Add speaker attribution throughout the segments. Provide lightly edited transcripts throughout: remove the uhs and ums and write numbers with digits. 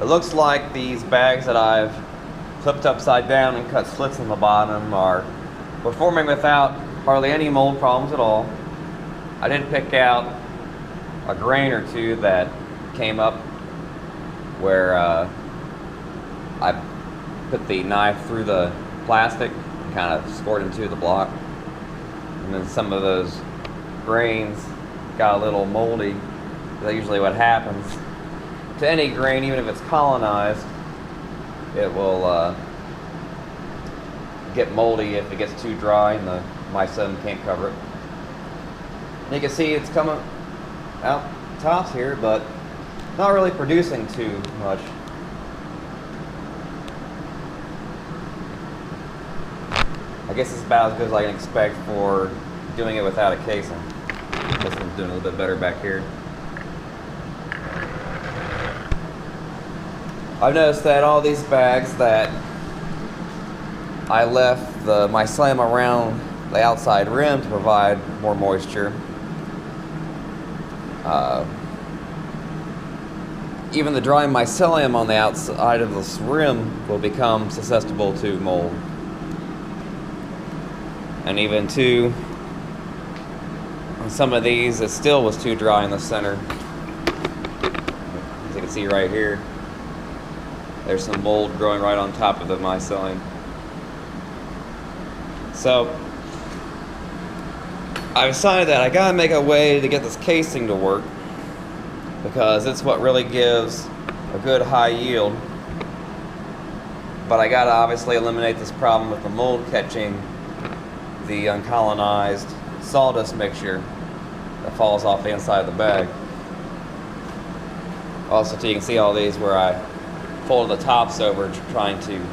Speaker 1: looks like these bags that I've flipped upside down and cut slits in the bottom are performing without hardly any mold problems at all. I did pick out a grain or two that came up where I put the knife through the plastic and kind of scored into the block, and then some of those grains got a little moldy. That's usually what happens to any grain. Even if it's colonized, it will get moldy if it gets too dry and the mycelium can't cover it. And you can see it's coming out tops here, but not really producing too much. I guess it's about as good as I can expect for doing it without a casing. This one's doing a little bit better back here. I've noticed that all these bags that I left the mycelium around the outside rim to provide more moisture, even the dry mycelium on the outside of this rim will become susceptible to mold. And even too, on some of these, it still was too dry in the center. As you can see right here, there's some mold growing right on top of the mycelium. So I decided that I gotta make a way to get this casing to work, because it's what really gives a good high yield. But I gotta obviously eliminate this problem with the mold catching the uncolonized sawdust mixture that falls off the inside of the bag. Also, you can see all these where I folded the tops over, trying to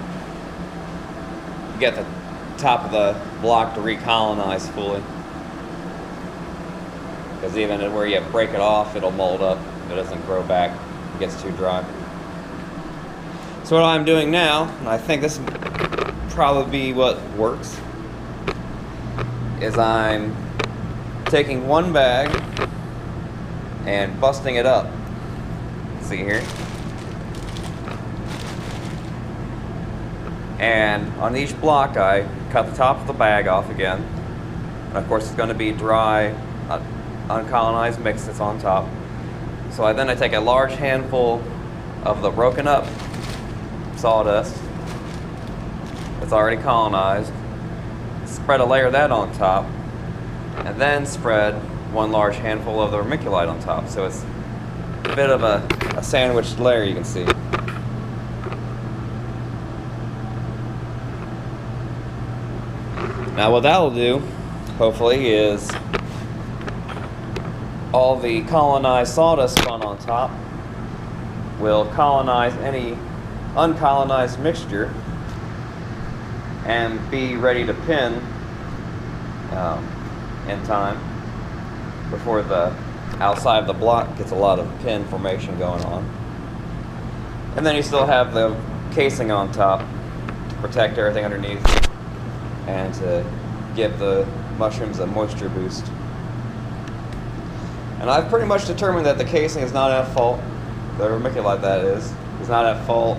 Speaker 1: get the top of the block to recolonize fully. Because even where you break it off, it'll mold up if it doesn't grow back. It gets too dry. So what I'm doing now, and I think this will probably be what works, is I'm taking one bag and busting it up. See here? And on each block I cut the top of the bag off again. And of course it's going to be dry, uncolonized mix that's on top. So I take a large handful of the broken up sawdust that's already colonized, spread a layer of that on top, and then spread one large handful of the vermiculite on top. So it's a bit of a sandwiched layer, you can see. Now what that'll do, hopefully, is all the colonized sawdust spun on top will colonize any uncolonized mixture and be ready to pin in time before the outside of the block gets a lot of pin formation going on. And then you still have the casing on top to protect everything underneath and to give the mushrooms a moisture boost. And I've pretty much determined that the casing is not at fault. The vermiculite, that is not at fault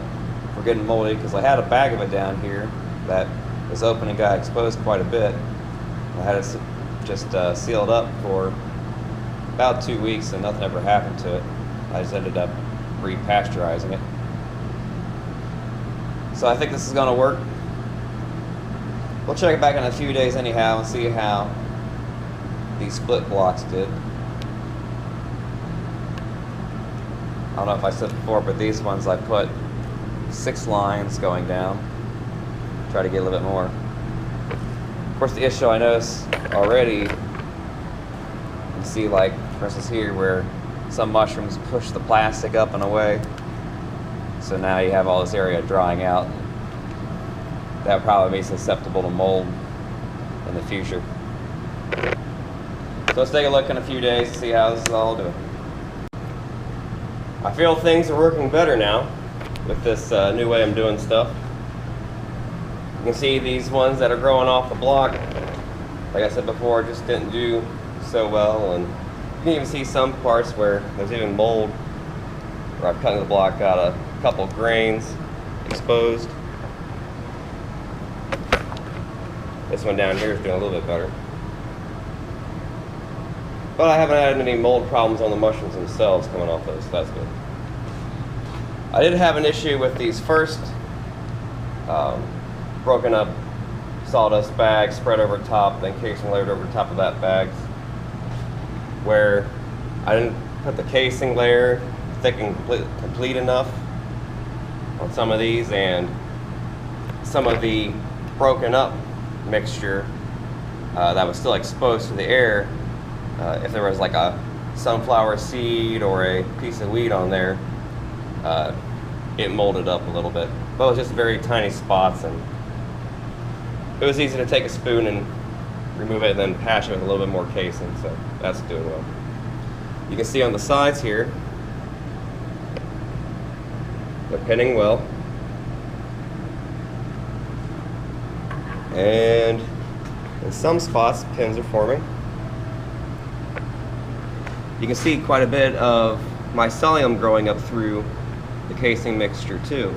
Speaker 1: for getting moldy, because I had a bag of it down here that was open and got exposed quite a bit. I had it just sealed up for about 2 weeks and nothing ever happened to it. I just ended up repasteurizing it. So I think this is going to work. We'll check it back in a few days anyhow and see how these split blocks did. I don't know if I said before, but these ones I put 6 lines going down. Try to get a little bit more. Of course, the issue I noticed already, you see, like for instance here, where some mushrooms push the plastic up and away. So now you have all this area drying out. That would probably be susceptible to mold in the future. So let's take a look in a few days to see how this is all doing.
Speaker 2: I feel things are working better now with this new way I'm doing stuff. You can see these ones that are growing off the block, like I said before, just didn't do so well, and you can even see some parts where there's even mold where I've cut the block out a couple grains exposed. This one down here is doing a little bit better. But I haven't had any mold problems on the mushrooms themselves coming off those, so that's good. I did have an issue with these first broken up sawdust bags spread over top, then casing layered over top of that bags, where I didn't put the casing layer thick and complete enough on some of these, and some of the broken up mixture that was still exposed to the air, if there was like a sunflower seed or a piece of wheat on there, it molded up a little bit. But it was just very tiny spots, and it was easy to take a spoon and remove it and then patch it with a little bit more casing, so that's doing well. You can see on the sides here, they're pinning well. And in some spots, pins are forming. You can see quite a bit of mycelium growing up through the casing mixture too.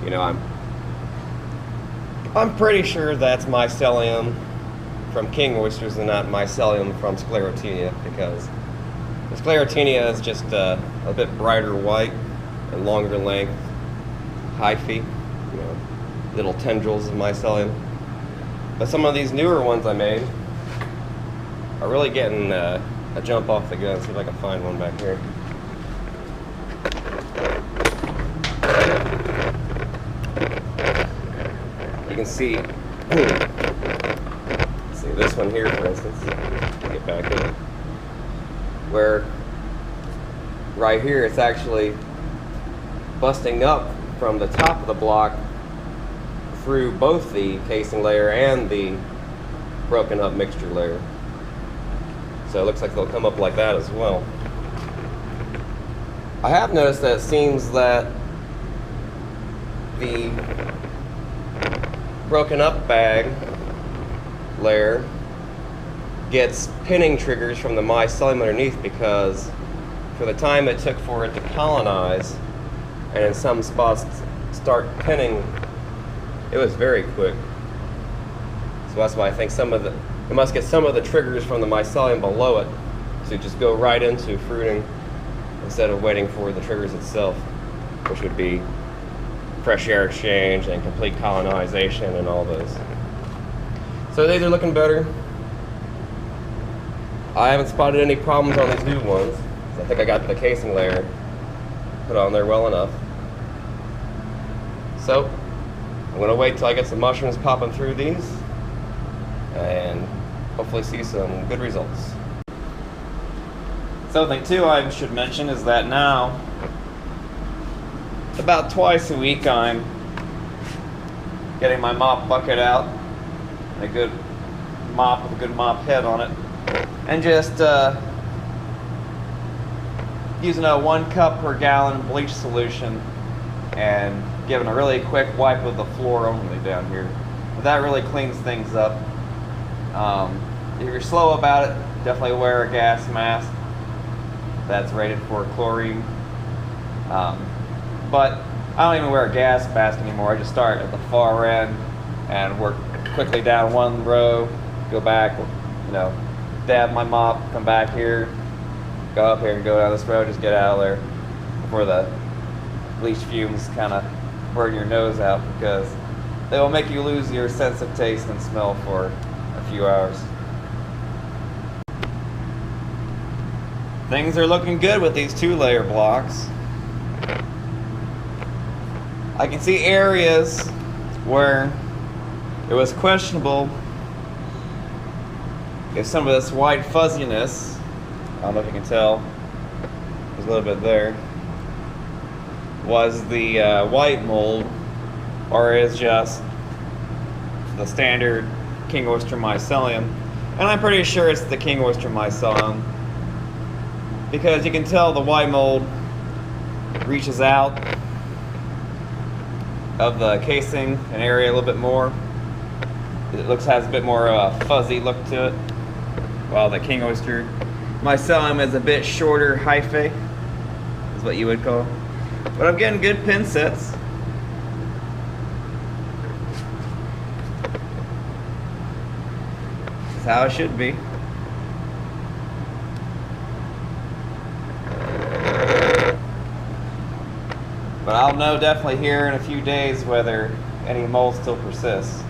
Speaker 2: You know, I'm pretty sure that's mycelium from king oysters and not mycelium from sclerotinia, because the sclerotinia is just a bit brighter white and longer length hyphae, you know, little tendrils of mycelium. But some of these newer ones I made are really getting a jump off the gun. See if I can find one back here. You can see, see this one here, for instance. Get back in, where right here it's actually busting up from the top of the block through both the casing layer and the broken up mixture layer. So it looks like they'll come up like that as well. I have noticed that it seems that the broken up bag layer gets pinning triggers from the mycelium underneath, because for the time it took for it to colonize and in some spots start pinning, it was very quick. So that's why I think it must get some of the triggers from the mycelium below it to just go right into fruiting instead of waiting for the triggers itself, which would be fresh air exchange and complete colonization and all those. So these are looking better. I haven't spotted any problems on these new ones. I think I got the casing layer put on there well enough. So I'm going to wait till I get some mushrooms popping through these and hopefully see some good results.
Speaker 1: Something too I should mention is that now, about twice a week, I'm getting my mop bucket out, and a good mop with a good mop head on it, and just using a 1 cup per gallon bleach solution and giving a really quick wipe of the floor only down here. But that really cleans things up. If you're slow about it, definitely wear a gas mask that's rated for chlorine. But I don't even wear a gas mask anymore. I just start at the far end and work quickly down one row, go back, you know, dab my mop, come back here, go up here and go down this road, just get out of there before the bleach fumes kind of burn your nose out, because they will make you lose your sense of taste and smell for a few hours. Things are looking good with these 2-layer blocks. I can see areas where it was questionable if some of this white fuzziness, I don't know if you can tell, there's a little bit there, was the white mold, or is just the standard king oyster mycelium. And I'm pretty sure it's the king oyster mycelium, because you can tell the white mold reaches out of the casing an area a little bit more. It has a bit more fuzzy look to it, while the king oyster mycelium is a bit shorter hyphae, is what you would call. But I'm getting good pin sets. That's how it should be. But I'll know definitely here in a few days whether any mold still persists.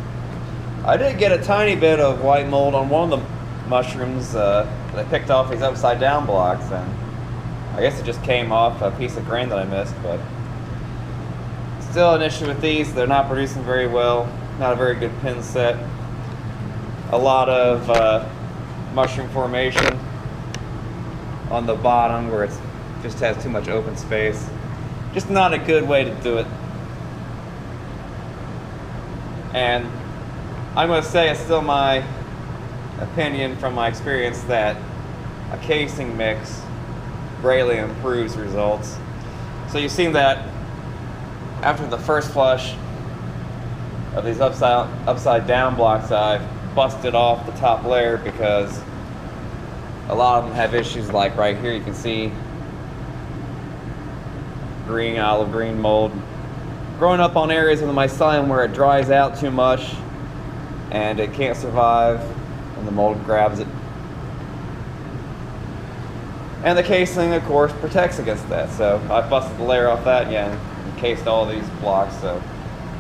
Speaker 1: I did get a tiny bit of white mold on one of the mushrooms that I picked off these upside down blocks, and I guess it just came off a piece of grain that I missed, but still an issue with these. They're not producing very well, not a very good pin set. A lot of mushroom formation on the bottom where it just has too much open space. Just not a good way to do it. And I'm going to say it's still my opinion from my experience that a casing mix greatly improves results. So you've seen that after the first flush of these upside down blocks, I've busted off the top layer because a lot of them have issues like right here. You can see green, olive green mold growing up on areas of the mycelium where it dries out too much and it can't survive and the mold grabs it. And the casing, of course, protects against that. So I busted the layer off that, yeah, and encased all these blocks. So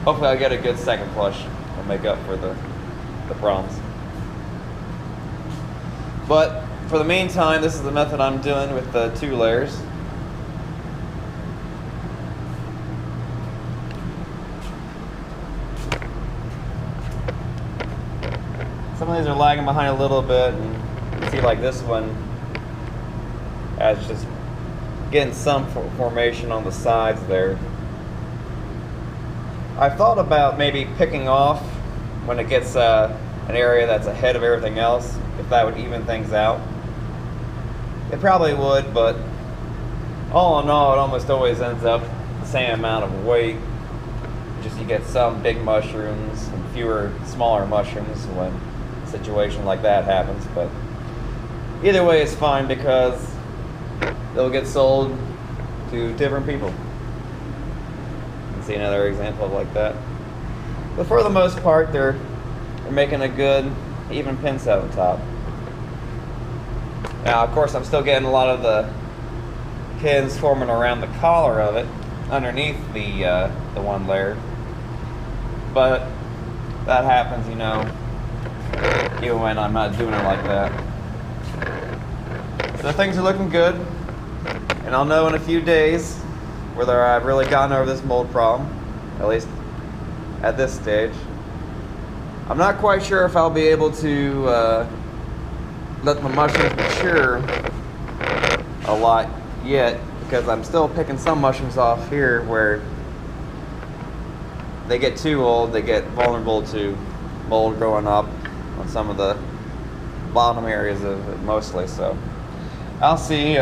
Speaker 1: hopefully I'll get a good second flush and make up for the problems. But for the meantime, this is the method I'm doing with the 2 layers. Some of these are lagging behind a little bit, and you can see like this one has just getting some formation on the sides there. I thought about maybe picking off when it gets an area that's ahead of everything else, if that would even things out. It probably would, but all in all, it almost always ends up the same amount of weight. Just you get some big mushrooms and fewer smaller mushrooms when a situation like that happens. But either way is fine because they'll get sold to different people. You can see another example of like that. But for the most part, they're making a good even pin set on top. Now, of course, I'm still getting a lot of the pins forming around the collar of it underneath the one layer. But that happens, you know, even when I'm not doing it like that. So things are looking good, and I'll know in a few days whether I've really gotten over this mold problem, at least at this stage. I'm not quite sure if I'll be able to let the mushrooms mature a lot yet, because I'm still picking some mushrooms off here where they get too old, they get vulnerable to mold growing up on some of the bottom areas of it mostly. So I'll see,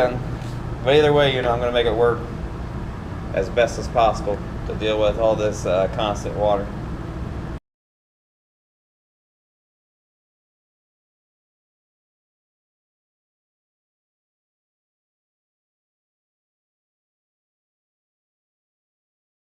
Speaker 1: but either way, you know, I'm going to make it work as best as possible to deal with all this constant water.